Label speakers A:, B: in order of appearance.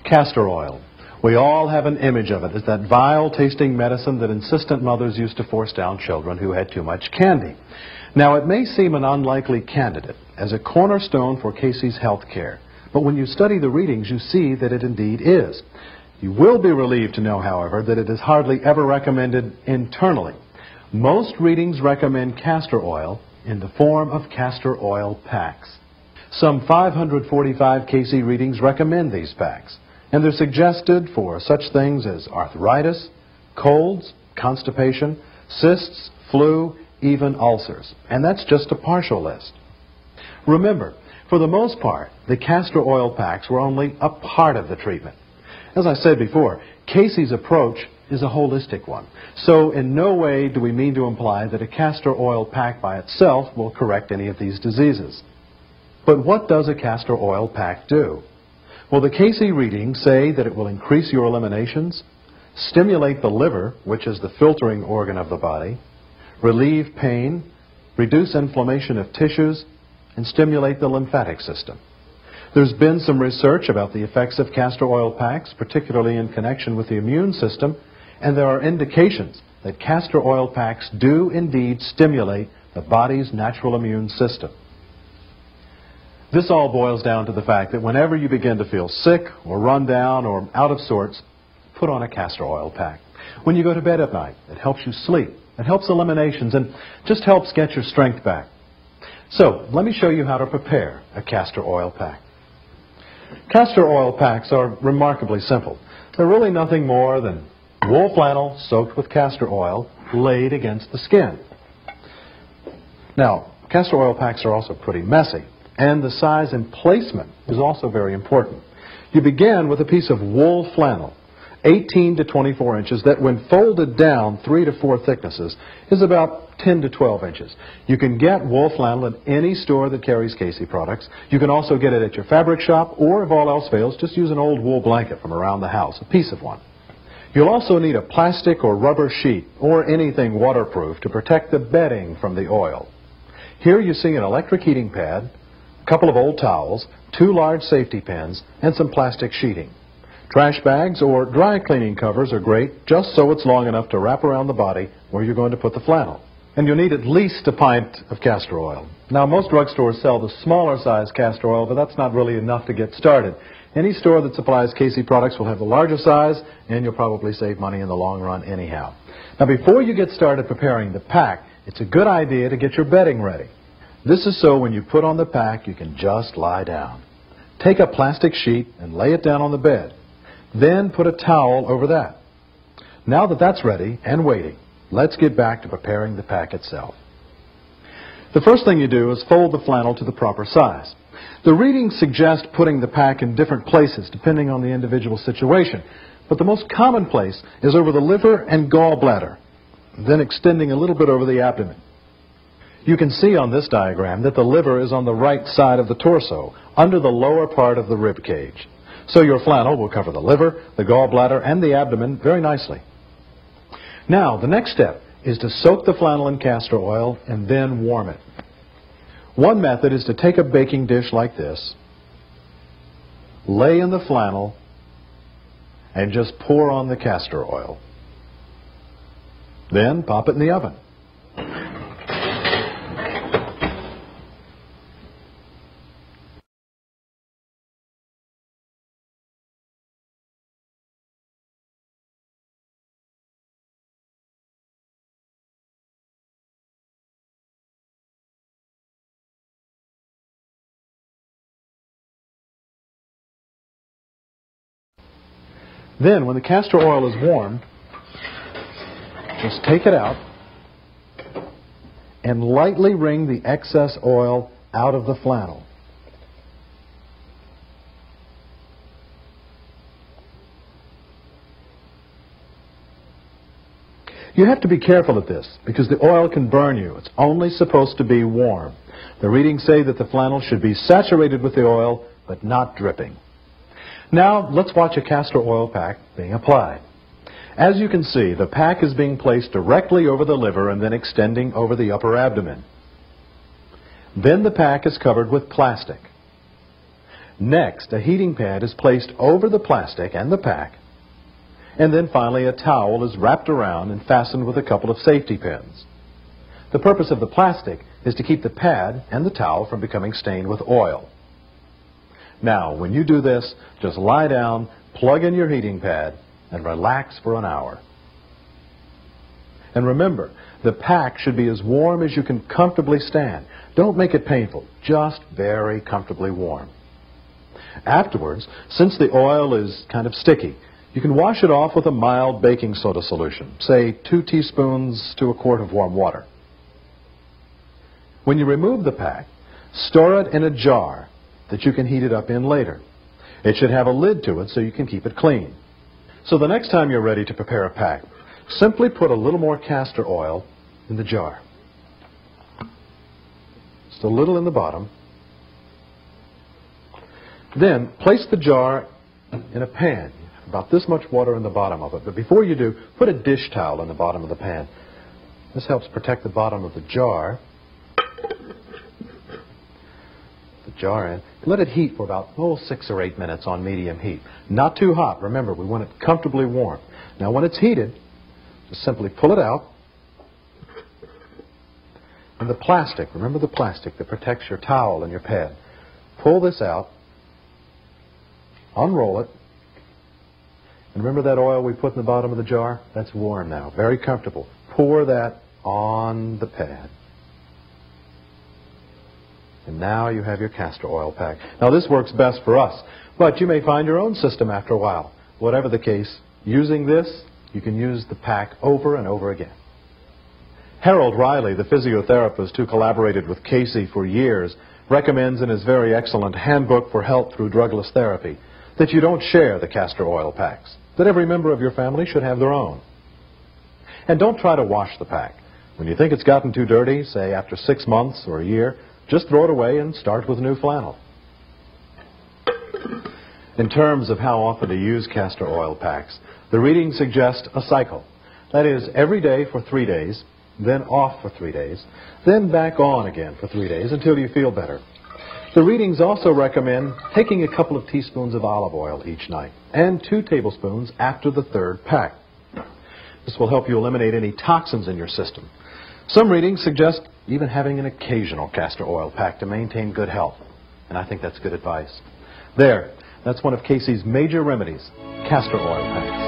A: Castor oil. We all have an image of it as that vile-tasting medicine that insistent mothers used to force down children who had too much candy. Now, it may seem an unlikely candidate as a cornerstone for Casey's health care, but when you study the readings, you see that it indeed is. You will be relieved to know, however, that it is hardly ever recommended internally. Most readings recommend castor oil in the form of castor oil packs. Some 545 KC readings recommend these packs, and they're suggested for such things as arthritis, colds, constipation, cysts, flu, even ulcers. And that's just a partial list. Remember, for the most part, the castor oil packs were only a part of the treatment. As I said before, Casey's approach is a holistic one. So in no way do we mean to imply that a castor oil pack by itself will correct any of these diseases. But what does a castor oil pack do? Well, the Casey readings say that it will increase your eliminations, stimulate the liver, which is the filtering organ of the body, relieve pain, reduce inflammation of tissues, and stimulate the lymphatic system. There's been some research about the effects of castor oil packs, particularly in connection with the immune system, and there are indications that castor oil packs do indeed stimulate the body's natural immune system. This all boils down to the fact that whenever you begin to feel sick or run down or out of sorts, put on a castor oil pack. When you go to bed at night, it helps you sleep. It helps eliminations and just helps get your strength back. So, let me show you how to prepare a castor oil pack. Castor oil packs are remarkably simple. They're really nothing more than wool flannel soaked with castor oil laid against the skin. Now, castor oil packs are also pretty messy, and the size and placement is also very important. You begin with a piece of wool flannel, 18 to 24 inches, that when folded down 3 to 4 thicknesses is about 10 to 12 inches. You can get wool flannel at any store that carries Casey products. You can also get it at your fabric shop, or if all else fails, just use an old wool blanket from around the house, a piece of one. You'll also need a plastic or rubber sheet or anything waterproof to protect the bedding from the oil. Here you see an electric heating pad, a couple of old towels, 2 large safety pins, and some plastic sheeting. Trash bags or dry cleaning covers are great, just so it's long enough to wrap around the body where you're going to put the flannel. And you'll need at least a pint of castor oil. Now, most drugstores sell the smaller size castor oil, but that's not really enough to get started. Any store that supplies Casey products will have the larger size, and you'll probably save money in the long run anyhow. Now, before you get started preparing the pack, it's a good idea to get your bedding ready. This is so when you put on the pack, you can just lie down. Take a plastic sheet and lay it down on the bed. Then put a towel over that. Now that that's ready and waiting, let's get back to preparing the pack itself. The first thing you do is fold the flannel to the proper size. The readings suggest putting the pack in different places depending on the individual situation, but the most common place is over the liver and gallbladder, then extending a little bit over the abdomen. You can see on this diagram that the liver is on the right side of the torso, under the lower part of the rib cage. So your flannel will cover the liver, the gallbladder, and the abdomen very nicely. Now, the next step is to soak the flannel in castor oil and then warm it. One method is to take a baking dish like this, lay in the flannel, and just pour on the castor oil. Then pop it in the oven. Then, when the castor oil is warm, just take it out and lightly wring the excess oil out of the flannel. You have to be careful at this because the oil can burn you. It's only supposed to be warm. The readings say that the flannel should be saturated with the oil, but not dripping. Now, let's watch a castor oil pack being applied. As you can see, the pack is being placed directly over the liver and then extending over the upper abdomen. Then the pack is covered with plastic. Next, a heating pad is placed over the plastic and the pack, and then finally a towel is wrapped around and fastened with a couple of safety pins. The purpose of the plastic is to keep the pad and the towel from becoming stained with oil. Now, when you do this, just lie down, plug in your heating pad, and relax for an hour. And remember, the pack should be as warm as you can comfortably stand. Don't make it painful, just very comfortably warm. Afterwards, since the oil is kind of sticky, you can wash it off with a mild baking soda solution, say 2 teaspoons to a quart of warm water. When you remove the pack, store it in a jar that you can heat it up in later. It should have a lid to it so you can keep it clean. So the next time you're ready to prepare a pack, simply put a little more castor oil in the jar. Just a little in the bottom. Then place the jar in a pan. About this much water in the bottom of it. But before you do, put a dish towel in the bottom of the pan. This helps protect the bottom of the jar. The jar in. Let it heat for about 6 or 8 minutes on medium heat. Not too hot. Remember, we want it comfortably warm. Now when it's heated, just simply pull it out. And the plastic, remember the plastic that protects your towel and your pad. Pull this out. Unroll it. And remember that oil we put in the bottom of the jar? That's warm now, very comfortable. Pour that on the pad. And now you have your castor oil pack. Now this works best for us, but you may find your own system after a while. Whatever the case, using this, you can use the pack over and over again. Harold Riley, the physiotherapist who collaborated with Casey for years, recommends in his very excellent Handbook for Health Through Drugless Therapy that you don't share the castor oil packs, that every member of your family should have their own. And don't try to wash the pack. When you think it's gotten too dirty, say after 6 months or a year, just throw it away and start with new flannel. In terms of how often to use castor oil packs, the readings suggest a cycle. That is, every day for 3 days, then off for 3 days, then back on again for 3 days until you feel better. The readings also recommend taking a couple of teaspoons of olive oil each night and 2 tablespoons after the 3rd pack. This will help you eliminate any toxins in your system. Some readings suggest even having an occasional castor oil pack to maintain good health, and I think that's good advice. There, that's one of Casey's major remedies, castor oil packs.